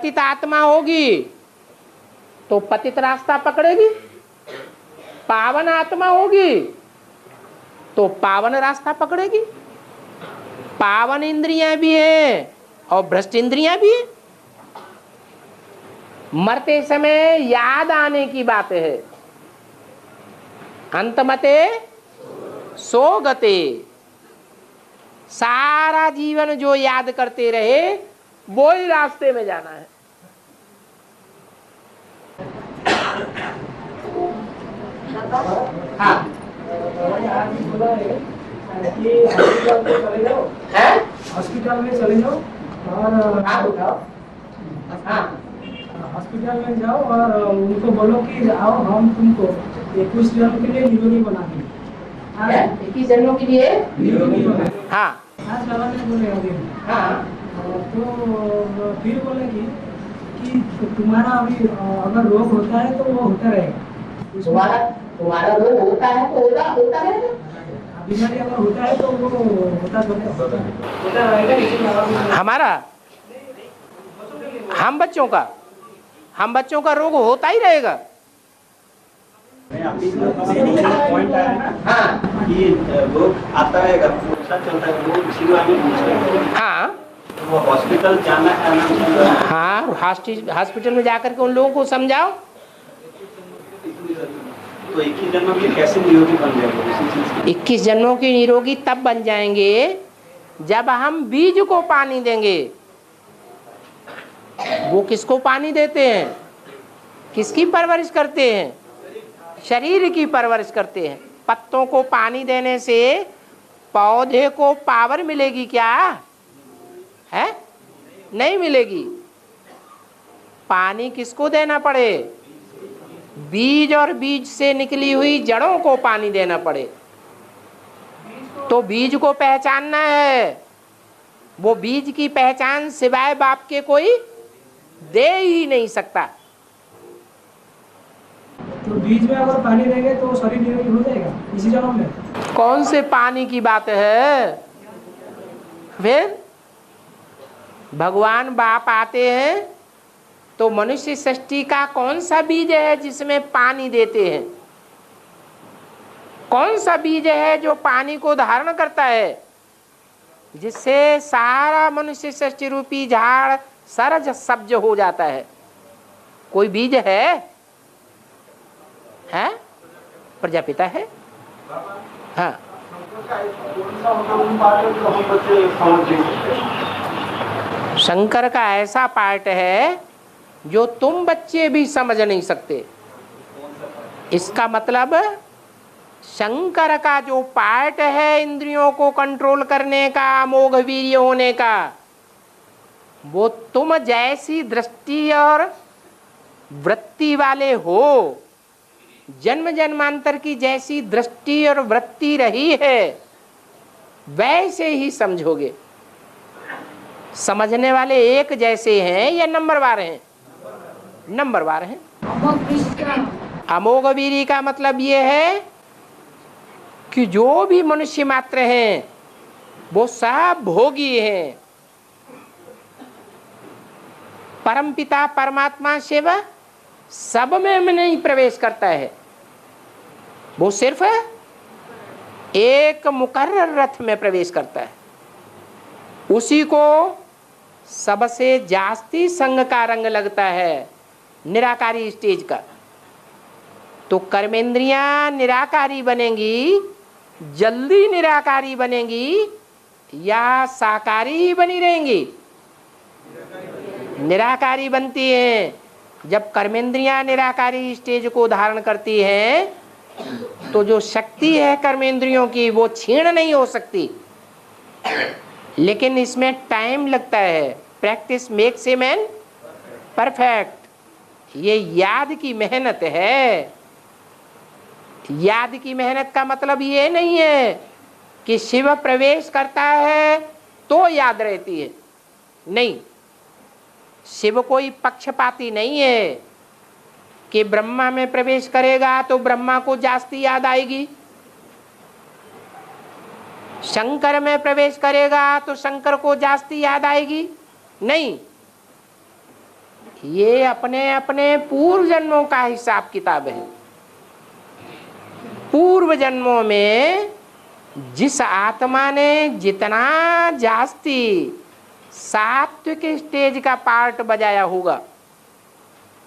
पतित आत्मा होगी तो पतित रास्ता पकड़ेगी, पावन आत्मा होगी तो पावन रास्ता पकड़ेगी। पावन इंद्रियां भी हैं और भ्रष्ट इंद्रियां भी हैं। मरते समय याद आने की बात है। अंतमते सो गते, सारा जीवन जो याद करते रहे वो ही रास्ते में जाना है। हाँ, हॉस्पिटल में चले जाओ और हॉस्पिटल में जाओ और उनको बोलो कि आओ हम तुमको 21 जन्म के लिए निरोगी बना देंगे। 21 जन्मों के लिए निरोगी बना। हाँ आज बाबा ने बोले अभी। हाँ, तो फिर बोलेगी कि तुम्हारा अभी अगर रोग होता है तो वो होता रहेगा। तुम्हारा रोग होता है तो होता रहेगा। बीमारी अगर होता है तो वो होता रहेगा। हमारा हम बच्चों का रोग होता ही रहेगा। पॉइंट आया ना, हाँ, कि रोग आता है चलता है वो हाँ, वो हॉस्पिटल जाना है। हाँ, हॉस्पिटल में जाकर के उन लोगों को समझाओ। तो 21 जन्मों के लिए कैसे निरोगी बन जाएंगे? 21 जन्मों की निरोगी तब बन जाएंगे जब हम बीज को पानी देंगे। वो किसको पानी देते हैं? किसकी परवरिश करते हैं? शरीर की परवरिश करते हैं। पत्तों को पानी देने से पौधे को पावर मिलेगी क्या? है? नहीं मिलेगी। पानी किसको देना पड़े? बीज और बीज से निकली हुई जड़ों को पानी देना पड़े। तो बीज को पहचानना है। वो बीज की पहचान सिवाय बाप के कोई दे ही नहीं सकता। तो बीज में अगर पानी देंगे तो शरीर निरोगी हो जाएगा इसी जन्म में। कौन से पानी की बात है? फिर भगवान बाप आते हैं तो मनुष्य सृष्टि का कौन सा बीज है जिसमें पानी देते हैं? कौन सा बीज है जो पानी को धारण करता है, जिससे सारा मनुष्य सृष्टि रूपी झाड़ सरज सब्ज हो जाता है? कोई बीज है? प्रजापिता है। हाँ, शंकर का ऐसा पार्ट है जो तुम बच्चे भी समझ नहीं सकते। इसका मतलब शंकर का जो पार्ट है इंद्रियों को कंट्रोल करने का, अमोघ वीर्य होने का, वो तुम जैसी दृष्टि और वृत्ति वाले हो। जन्म जन्मांतर की जैसी दृष्टि और वृत्ति रही है वैसे ही समझोगे। समझने वाले एक जैसे हैं या नंबरवार हैं? नंबरवार हैं। अमोघ वीर्य का मतलब ये है कि जो भी मनुष्य मात्र हैं वो सब भोगी हैं। परमपिता परमात्मा शिव सब में नहीं प्रवेश करता है। वो सिर्फ एक मुकर्रर रथ में प्रवेश करता है। उसी को सबसे जास्ती संग का रंग लगता है, निराकारी स्टेज का। तो कर्मेंद्रियां निराकारी बनेंगी, जल्दी निराकारी बनेंगी या साकारी ही बनी रहेंगी? निराकारी बनती हैं। जब कर्मेंद्रियां निराकारी स्टेज को धारण करती हैं तो जो शक्ति है कर्मेंद्रियों की वो छीण नहीं हो सकती। लेकिन इसमें टाइम लगता है। Practice makes a man perfect. ये याद की मेहनत है। याद की मेहनत का मतलब ये नहीं है कि शिव प्रवेश करता है तो याद रहती है। नहीं, शिव कोई पक्षपाती नहीं है कि ब्रह्मा में प्रवेश करेगा तो ब्रह्मा को जास्ती याद आएगी, शंकर में प्रवेश करेगा तो शंकर को जास्ती याद आएगी। नहीं, ये अपने अपने पूर्व जन्मों का हिसाब किताब है। पूर्व जन्मों में जिस आत्मा ने जितना जास्ती सात्विक स्टेज का पार्ट बजाया होगा,